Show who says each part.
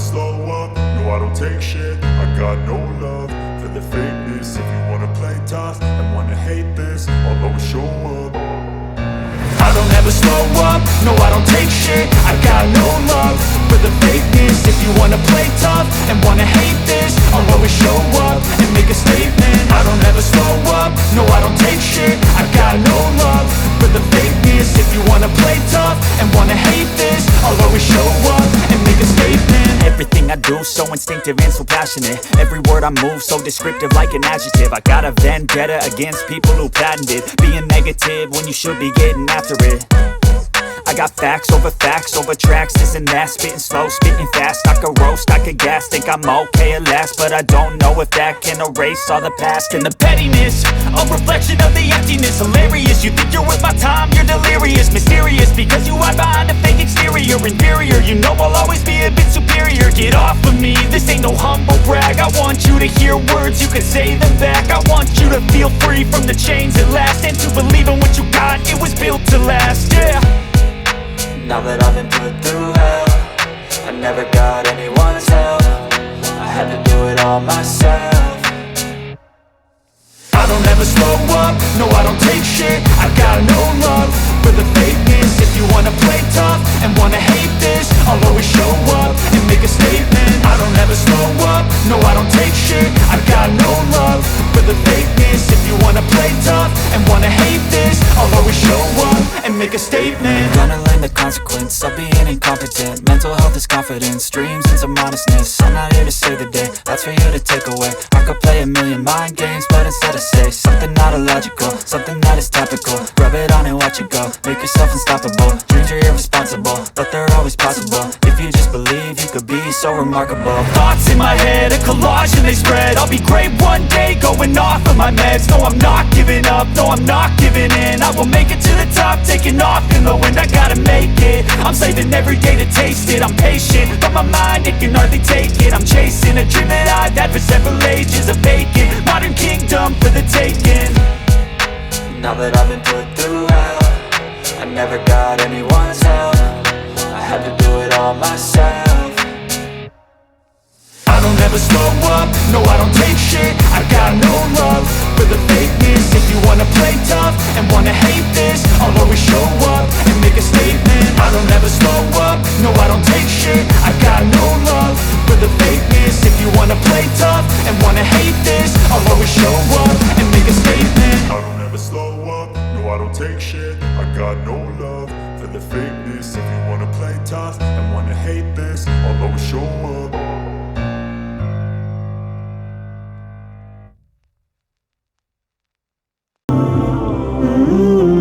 Speaker 1: slow up, no I don't take shit. I got no love for the fakeness. If you wanna play tough and wanna hate this, I'll always show up. I don't ever slow up, no I don't take shit. I got no love for the fakeness. If you wanna play tough and wanna hate this, I'll always show up and make a statement. I don't ever slow up, no I don't take shit. I got no love for the fakeness. If you wanna play tough and wanna hate this, I'll always show up and make a statement.
Speaker 2: Everything I do so instinctive and so passionate. Every word I move so descriptive like an adjective. I got a vendetta against people who patented being negative when you should be getting after it. I got facts over tracks, this and that. Spitting slow, spitting fast, I could roast, I could gas. Think I'm okay at last, but I don't know if that can erase all the past. And the pettiness, a reflection of the emptiness. Hilarious, you think you're worth my time, you're delirious. Mysterious, because you hide behind a fake exterior. Inferior, you know I'll always be a bit superior. Get off of me, this ain't no humble brag. I want you to hear words, you can say them back. I want you to feel free from the chains at last, and to believe in what you got, it was built to last, yeah.
Speaker 3: Now that I've been put through hell, I never got anyone's help. I had to do it all myself.
Speaker 1: I don't ever slow up, no I don't take shit. I got no love for the fakeness. If you wanna play tough and wanna hate this, I'll always show up and make a statement. I don't ever slow up, no I don't take shit. I got no love for the fakeness. If you wanna play tough and wanna hate this, I'll always show up and make a statement.
Speaker 3: Gonna learn the consequence of being incompetent. Mental health is confidence, dreams and some honestness. I'm not here to save the day, that's for you to take away. I could play a million mind games, but instead I say something not illogical, something that is topical. Rub it on and watch it go, make yourself unstoppable. Dreams are irresponsible, but they're always possible. If you just believe, you could be so remarkable.
Speaker 2: Thoughts in my head, a collage and they spread. I'll be great one day, going off of my meds. No, I'm not giving up, no, I'm not giving in. I will make it to the top, taking off in the wind. I gotta make it, I'm saving every day to taste it. I'm patient, but my mind, it can hardly take it. I'm chasing a dream that I've had for several ages. A vacant, modern kingdom for the taking.
Speaker 3: Now that I've been put through hell, I never got anyone's help. I had to do it all myself.
Speaker 1: I don't ever slow up, no I don't take shit. I got no love for the fakeness. If you wanna play tough and wanna hate this, I'll always show up and make a statement. I don't ever slow up, no I don't take shit. I got no love for the fakeness. If you wanna play tough and wanna hate